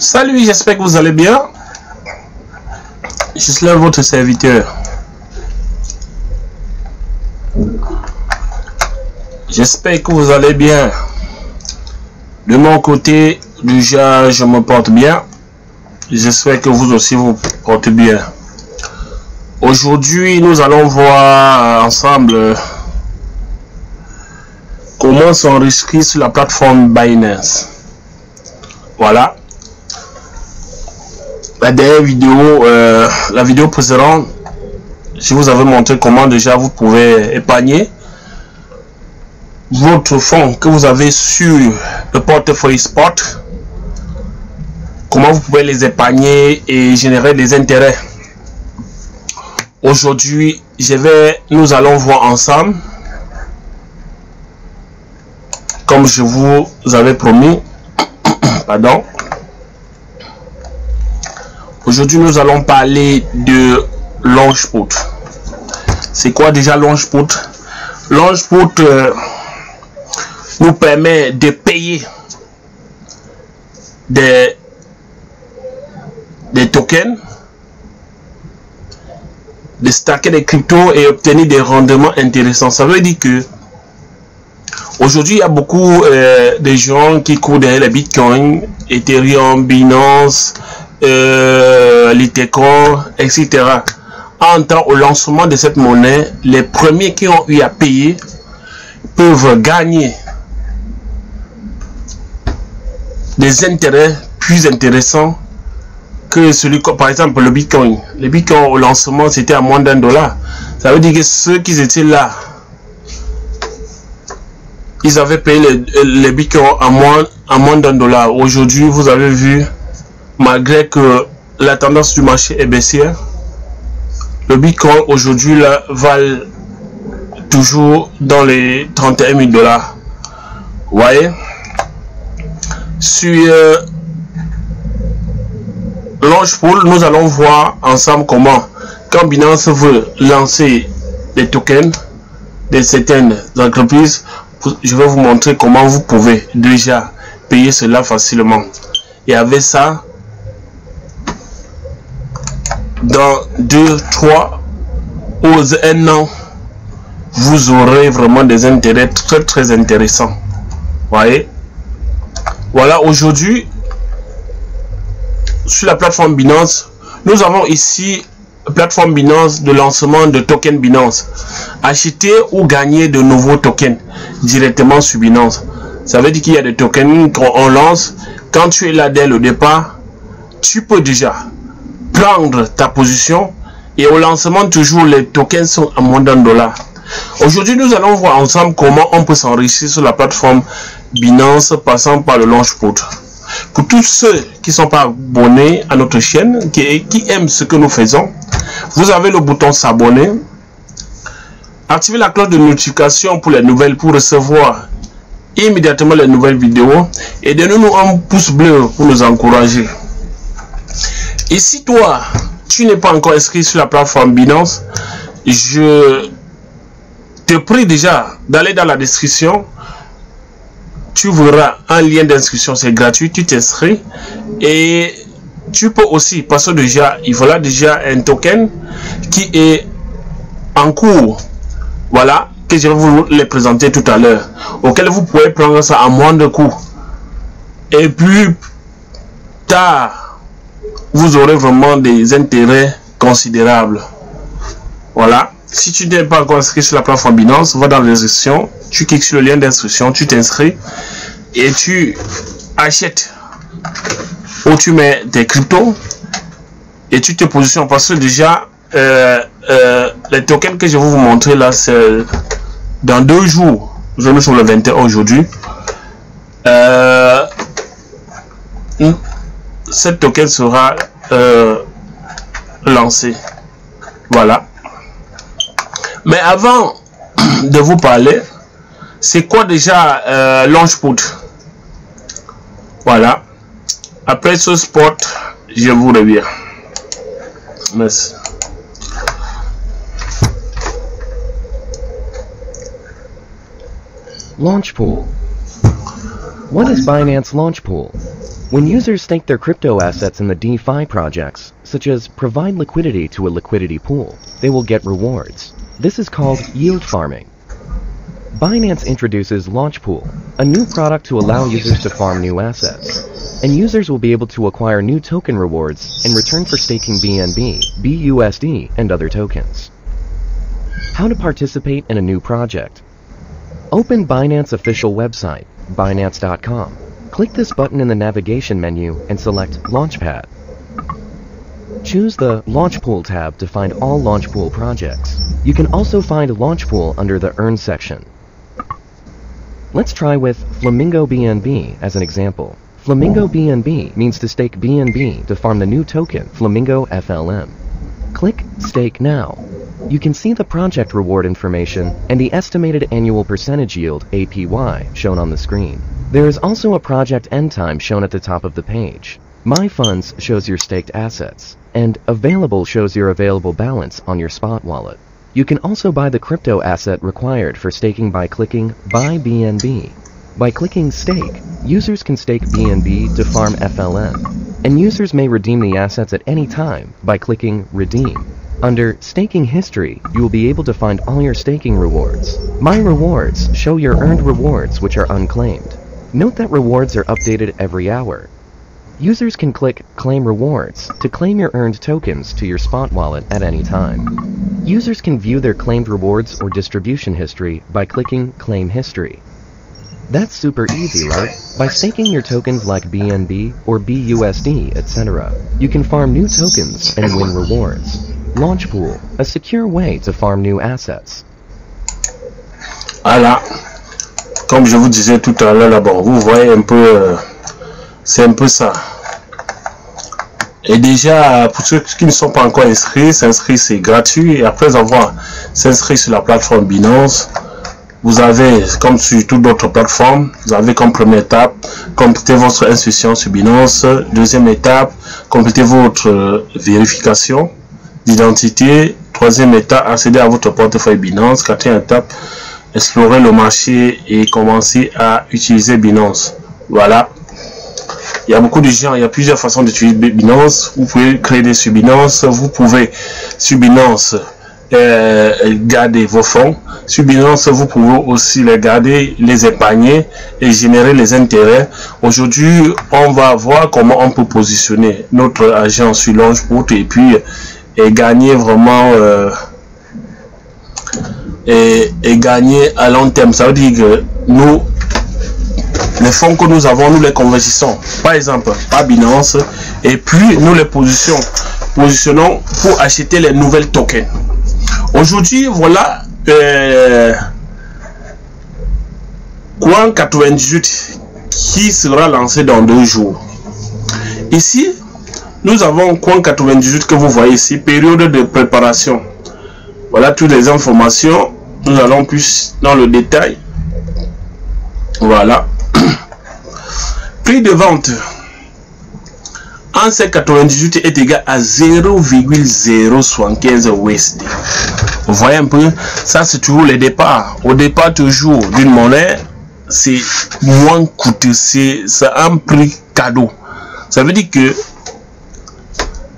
Salut, j'espère que vous allez bien. Je suis là, votre serviteur. J'espère que vous allez bien. De mon côté, déjà, je me porte bien. J'espère que vous aussi vous portez bien. Aujourd'hui, nous allons voir ensemble comment s'enregistrer sur la plateforme Binance. Voilà. La dernière vidéo, la vidéo précédente, je vous avais montré comment déjà vous pouvez épargner votre fonds que vous avez sur le portefeuille spot. Comment vous pouvez les épargner et générer des intérêts. Aujourd'hui, nous allons voir ensemble, comme je vous avais promis, pardon. Aujourd'hui, nous allons parler de Launchpool. C'est quoi déjà Launchpool? Launchpool nous permet de payer des tokens, de stacker des cryptos et obtenir des rendements intéressants. Ça veut dire que aujourd'hui, il y a beaucoup de gens qui courent derrière les bitcoins, Ethereum, Binance, Litecoin, etc. En temps au lancement de cette monnaie, les premiers qui ont eu à payer peuvent gagner des intérêts plus intéressants que celui, par exemple, le bitcoin. Le bitcoin au lancement, c'était à moins $1. Ça veut dire que ceux qui étaient là, ils avaient payé les bitcoins à moins $1. Aujourd'hui, vous avez vu, malgré que la tendance du marché est baissière, le bitcoin aujourd'hui là valent toujours dans les 31 000 $. Vous voyez, sur Launchpool, nous allons voir ensemble comment, quand Binance veut lancer des tokens de certaines entreprises, je vais vous montrer comment vous pouvez déjà payer cela facilement. Et avec ça, dans 2, 3 ou 1 an, vous aurez vraiment des intérêts très intéressants. Voyez, voilà, aujourd'hui sur la plateforme Binance, nous avons ici plateforme Binance de lancement de token Binance. Acheter ou gagner de nouveaux tokens directement sur Binance. Ça veut dire qu'il y a des tokens qu'on lance. Quand tu es là dès le départ, tu peux déjà prendre ta position et au lancement toujours les tokens sont à moins $1. Aujourd'hui, nous allons voir ensemble comment on peut s'enrichir sur la plateforme Binance passant par le Launchpool. Pour tous ceux qui ne sont pas abonnés à notre chaîne, qui aiment ce que nous faisons, vous avez le bouton s'abonner. Activez la cloche de notification pour les nouvelles, pour recevoir immédiatement les nouvelles vidéos. Et donnez-nous un pouce bleu pour nous encourager. Et si toi, tu n'es pas encore inscrit sur la plateforme Binance, je te prie déjà d'aller dans la description. Tu verras un lien d'inscription, c'est gratuit, tu t'inscris. Et tu peux aussi, parce que déjà, il voilà déjà un token qui est en cours. Voilà, que je vais vous les présenter tout à l'heure. Auquel vous pouvez prendre ça à moins de coût. Et plus tard, vous aurez vraiment des intérêts considérables. Voilà. Si tu n'es pas encore inscrit sur la plateforme Binance, va dans la description, tu cliques sur le lien d'inscription, tu t'inscris et tu achètes ou tu mets des cryptos et tu te positionnes parce que déjà les tokens que je vais vous montrer là, c'est dans 2 jours. Je me sur le 21 aujourd'hui. Cette token sera lancé. Voilà. Mais avant de vous parler, c'est quoi déjà Launchpool? Voilà. Après ce spot, je vous reviens. Merci. Launchpool. What is Binance Launchpool? When users stake their crypto assets in the DeFi projects, such as provide liquidity to a liquidity pool, they will get rewards. This is called yield farming. Binance introduces Launchpool, a new product to allow users to farm new assets. And users will be able to acquire new token rewards in return for staking BNB, BUSD, and other tokens. How to participate in a new project. Open Binance official website, Binance.com. Click this button in the navigation menu and select Launchpad. Choose the Launchpool tab to find all Launchpool projects. You can also find Launchpool under the Earn section. Let's try with Flamingo BNB as an example. Flamingo BNB means to stake BNB to farm the new token Flamingo FLM. Click Stake Now. You can see the project reward information and the estimated annual percentage yield APY shown on the screen. There is also a project end time shown at the top of the page. My Funds shows your staked assets, and Available shows your available balance on your spot wallet. You can also buy the crypto asset required for staking by clicking Buy BNB. By clicking Stake, users can stake BNB to farm FLM, and users may redeem the assets at any time by clicking Redeem. Under Staking History, you will be able to find all your staking rewards. My Rewards show your earned rewards which are unclaimed. Note that rewards are updated every hour. Users can click Claim Rewards to claim your earned tokens to your spot wallet at any time. Users can view their claimed rewards or distribution history by clicking Claim History. That's super easy, right? By staking your tokens like BNB or BUSD, etc., you can farm new tokens and win rewards. Launchpool, a secure way to farm new assets. Voilà. Comme je vous disais tout à l'heure là-bas, vous voyez un peu, c'est un peu ça. Et déjà, pour ceux qui ne sont pas encore inscrits, s'inscrire c'est gratuit. Et après avoir s'inscrit sur la plateforme Binance, vous avez, comme sur toutes d'autres plateformes, vous avez comme première étape, compléter votre inscription sur Binance. Deuxième étape, compléter votre vérification d'identité. Troisième étape, accéder à votre portefeuille Binance. Quatrième étape, explorer le marché et commencer à utiliser Binance. Voilà. Il y a beaucoup de gens, il y a plusieurs façons d'utiliser Binance. Vous pouvez créer des sur Binance. Vous pouvez sur Binance garder vos fonds. Sur Binance, vous pouvez aussi les garder, les épargner et générer les intérêts. Aujourd'hui, on va voir comment on peut positionner notre argent sur Launchpool et puis gagner vraiment et gagner à long terme. Ça veut dire que nous, les fonds que nous avons, nous les convertissons par exemple par Binance et puis nous les positionnons pour acheter les nouvelles tokens. Aujourd'hui, voilà Coin 98 qui sera lancé dans 2 jours. Ici, nous avons Coin 98 que vous voyez ici, période de préparation. Voilà toutes les informations. Nous allons plus dans le détail. Voilà. Prix de vente en C98 est égal à 0,075 USD. Vous voyez un peu, ça c'est toujours le départ. Au départ toujours d'une monnaie, c'est moins coûteux, c'est un prix cadeau. Ça veut dire que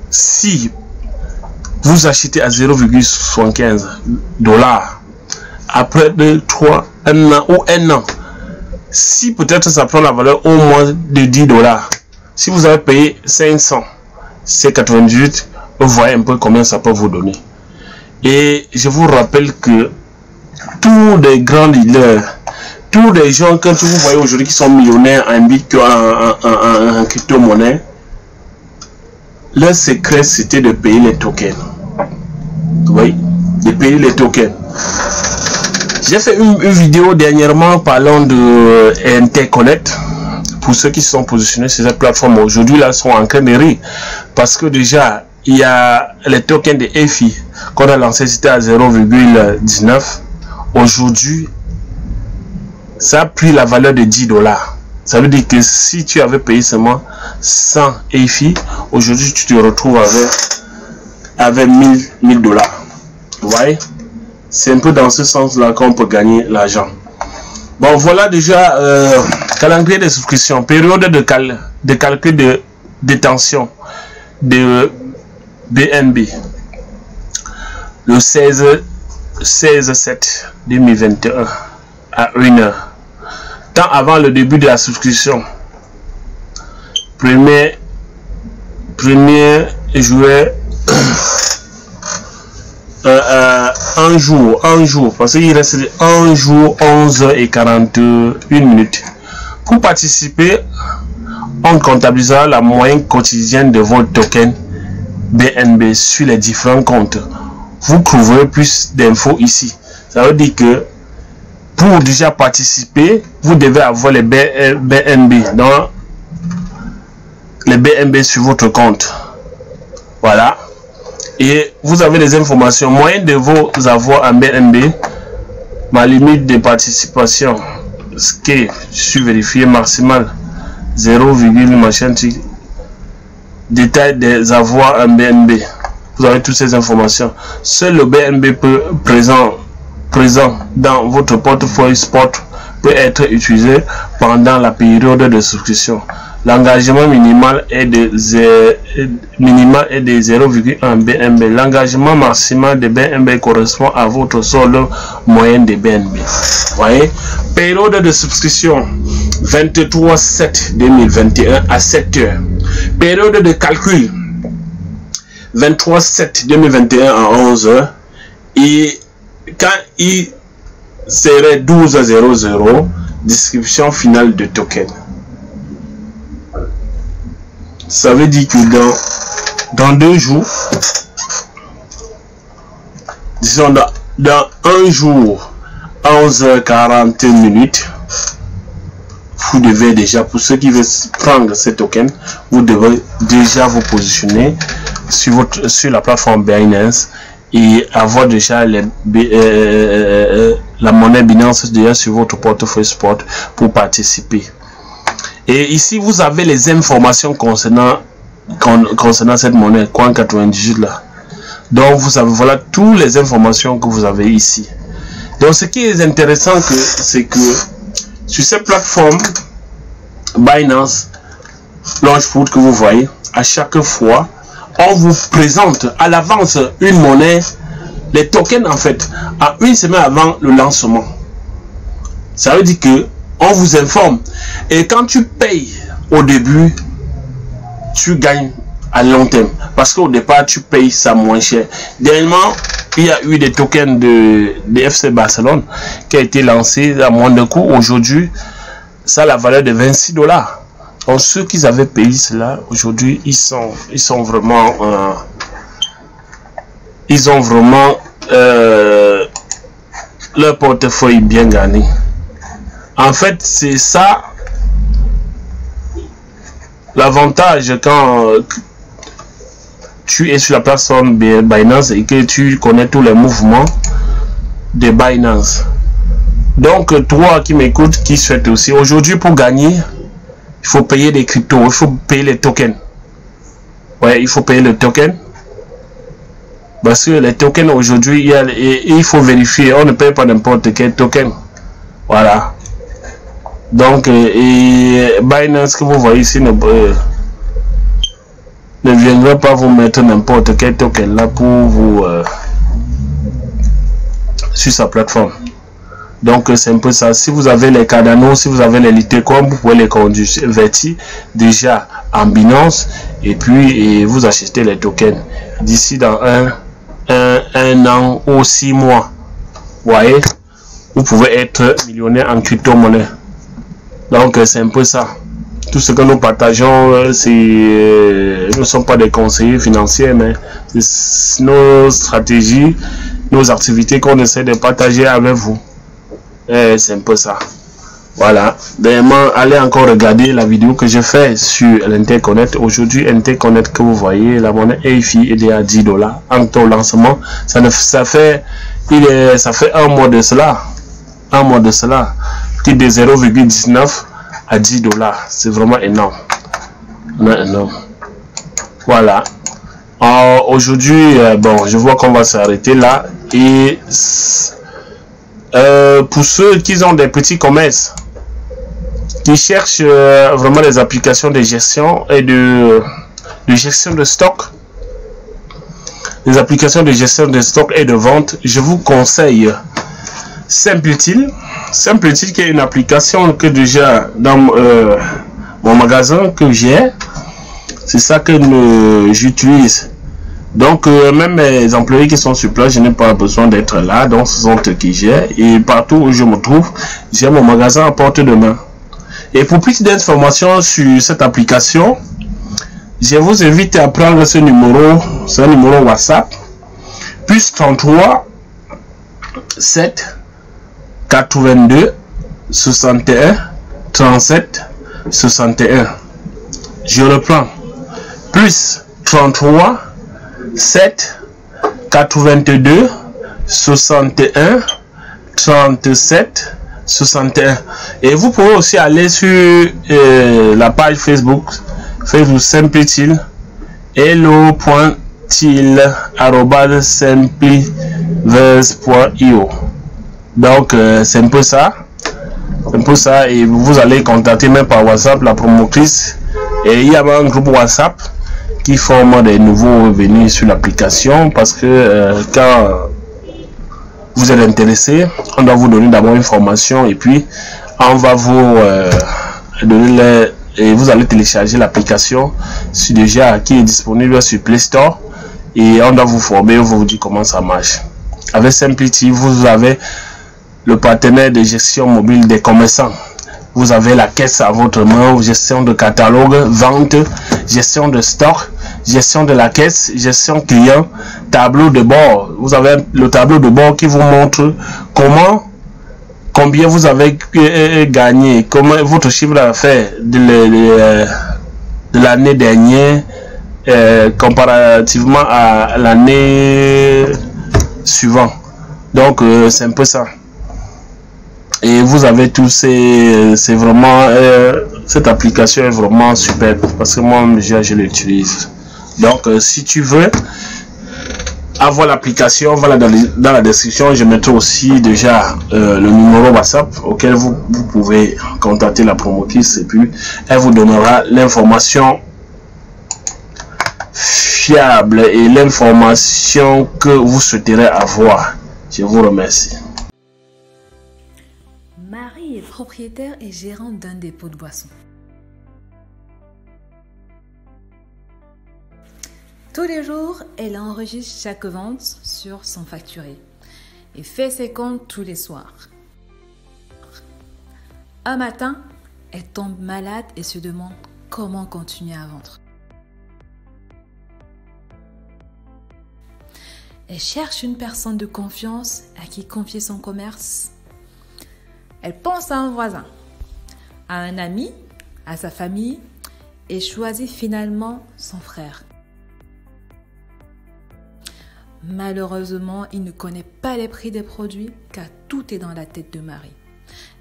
si vous achetez à 0,75 $, après 2, 3, 1 an ou 1 an, si peut-être ça prend la valeur au moins de 10 $, si vous avez payé 500, c'est 98, vous voyez un peu combien ça peut vous donner. Et je vous rappelle que tous les grands leaders, tous les gens que vous voyez aujourd'hui qui sont millionnaires en Bitcoin, en crypto-monnaie, leur secret c'était de payer les tokens. Oui, de payer les tokens. J'ai fait une vidéo dernièrement parlant de Interconnect. Pour ceux qui sont positionnés sur cette plateforme aujourd'hui, là, sont en train de rire. Parce que déjà, il y a les tokens de EFI qu'on a lancé, c'était à 0,19. Aujourd'hui, ça a pris la valeur de 10 $. Ça veut dire que si tu avais payé seulement 100 EFI, aujourd'hui, tu te retrouves avec 1000 $. Vous voyez? C'est un peu dans ce sens-là qu'on peut gagner l'argent. Bon, voilà déjà calendrier de souscription, période de calcul de détention de BNB. Le 16/7/2021 à 1h. Tant avant le début de la souscription. 1er juillet. Un jour, parce qu'il reste un jour, 11h41. Pour participer, on comptabilisera la moyenne quotidienne de votre token BNB sur les différents comptes. Vous trouverez plus d'infos ici. Ça veut dire que pour déjà participer, vous devez avoir les BNB dans les BNB sur votre compte. Voilà. Et vous avez les informations, moyenne de vos avoirs en BNB, ma limite de participation, ce que je suis vérifié maximal 0, machin, détail des avoirs en BNB. Vous avez toutes ces informations. Seul le BNB présent dans votre portefeuille spot peut être utilisé pendant la période de souscription. L'engagement minimal est de 0,1 BNB. L'engagement maximal de BNB correspond à votre solde moyenne de BNB. Voyez, période de souscription 23/7/2021 à 7h. Période de calcul 23/7/2021 à 11h. Et quand il serait 12h00, description finale de token. Ça veut dire que dans 2 jours, disons dans un jour, 11h40, vous devez déjà, pour ceux qui veulent prendre ces tokens, vous devez déjà vous positionner sur la plateforme Binance et avoir déjà la monnaie Binance déjà sur votre portefeuille spot pour participer. Et ici, vous avez les informations concernant cette monnaie, Coin 98 là. Donc, vous avez, voilà toutes les informations que vous avez ici. Donc, ce qui est intéressant, c'est que sur cette plateforme Binance Launchpool que vous voyez, à chaque fois, on vous présente à l'avance une monnaie, les tokens en fait, à une semaine avant le lancement. Ça veut dire que on vous informe. Et quand tu payes au début, tu gagnes à long terme. Parce qu'au départ, tu payes ça moins cher. Dernièrement, il y a eu des tokens de FC Barcelone qui a été lancé à moins de coût. Aujourd'hui, ça a la valeur de 26 $. Donc, ceux qui avaient payé cela, aujourd'hui, ils sont vraiment... ils ont vraiment leur portefeuille bien gagné. En fait, c'est ça l'avantage quand tu es sur la plateforme Binance et que tu connais tous les mouvements de Binance. Donc, toi qui m'écoutes, qui souhaite aussi, aujourd'hui pour gagner, il faut payer des cryptos, il faut payer les tokens. Ouais, il faut payer le token. Parce que les tokens aujourd'hui, il faut vérifier, on ne paye pas n'importe quel token. Voilà. Donc, et Binance que vous voyez ici ne viendra pas vous mettre n'importe quel token là pour vous sur sa plateforme. Donc, c'est un peu ça. Si vous avez les Cardano, si vous avez les Litecoin, vous pouvez les convertir déjà en Binance et puis vous achetez les tokens d'ici dans un an ou 6 mois. Vous voyez, vous pouvez être millionnaire en crypto-monnaie. Donc, c'est un peu ça. Tout ce que nous partageons, nous ne sommes pas des conseillers financiers, mais c'est nos stratégies, nos activités qu'on essaie de partager avec vous. C'est un peu ça. Voilà. Dernièrement, allez encore regarder la vidéo que j'ai fait sur l'Interconnect. Aujourd'hui, Interconnect que vous voyez, la monnaie EFI, il est à 10 $. En ton lancement, ça fait un mois de cela. Un mois de cela. Qui de 0,19 à 10 $. C'est vraiment énorme. Énorme. Voilà. Aujourd'hui, bon, je vois qu'on va s'arrêter là. Pour ceux qui ont des petits commerces, qui cherchent vraiment des applications de gestion et de gestion de stock, les applications de gestion de stock et de vente, je vous conseille SimpleTil. SimpleTil qui est une application que déjà dans mon magasin que j'ai, c'est ça que j'utilise. Donc même mes employés qui sont sur place, je n'ai pas besoin d'être là, donc ce sont eux qui gèrent. Et partout où je me trouve, j'ai mon magasin à portée de main. Et pour plus d'informations sur cette application, je vous invite à prendre ce numéro, c'est un numéro WhatsApp, plus 33 7 82 61 37 61. Je reprends. Plus 33 7 82 61 37 61. Et vous pouvez aussi aller sur la page Facebook SimpleTil, hello.til@simpliverse.io. Donc c'est un peu ça. Et vous allez contacter même par WhatsApp la promotrice. Et il y a un groupe WhatsApp qui forme des nouveaux revenus sur l'application, parce que quand vous êtes intéressé, on doit vous donner d'abord une formation et puis on va vous donner et vous allez télécharger l'application qui est disponible sur Play Store, et on doit vous former, on va vous dire comment ça marche. Avec SimpleTil, vous avez le partenaire de gestion mobile des commerçants. Vous avez la caisse à votre main, gestion de catalogue, vente, gestion de stock, gestion de la caisse, gestion client, tableau de bord. Vous avez le tableau de bord qui vous montre combien vous avez gagné, comment votre chiffre d'affaires de l'année dernière comparativement à l'année suivante. Donc c'est un peu ça. Et vous avez tous c'est vraiment cette application est vraiment super, parce que moi je l'utilise. Donc si tu veux avoir l'application, voilà, dans la description je mettrai aussi déjà le numéro WhatsApp auquel vous pouvez contacter la promotrice, et puis elle vous donnera l'information fiable et l'information que vous souhaiterez avoir. Je vous remercie. Marie est propriétaire et gérante d'un dépôt de boissons. Tous les jours, elle enregistre chaque vente sur son facturé et fait ses comptes tous les soirs. Un matin, elle tombe malade et se demande comment continuer à vendre. Elle cherche une personne de confiance à qui confier son commerce. Elle pense à un voisin, à un ami, à sa famille, et choisit finalement son frère. Malheureusement, il ne connaît pas les prix des produits, car tout est dans la tête de Marie.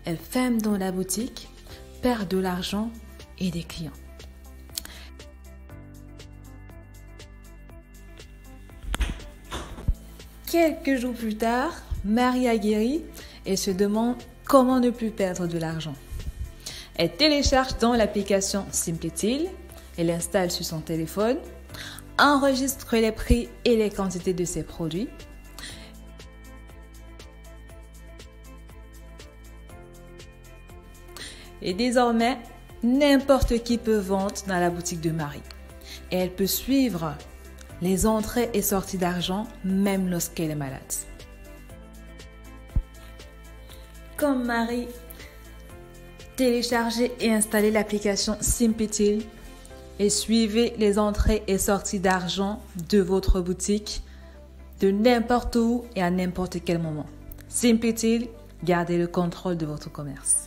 Elle ferme dans la boutique, perd de l'argent et des clients. Quelques jours plus tard, Marie a guéri et se demande comment ne plus perdre de l'argent. Elle télécharge dans l'application SimpleTil, elle l'installe sur son téléphone, enregistre les prix et les quantités de ses produits. Et désormais, n'importe qui peut vendre dans la boutique de Marie. Et elle peut suivre les entrées et sorties d'argent même lorsqu'elle est malade. Comme Marie, téléchargez et installez l'application SimpleTil et suivez les entrées et sorties d'argent de votre boutique de n'importe où et à n'importe quel moment. SimpleTil, gardez le contrôle de votre commerce.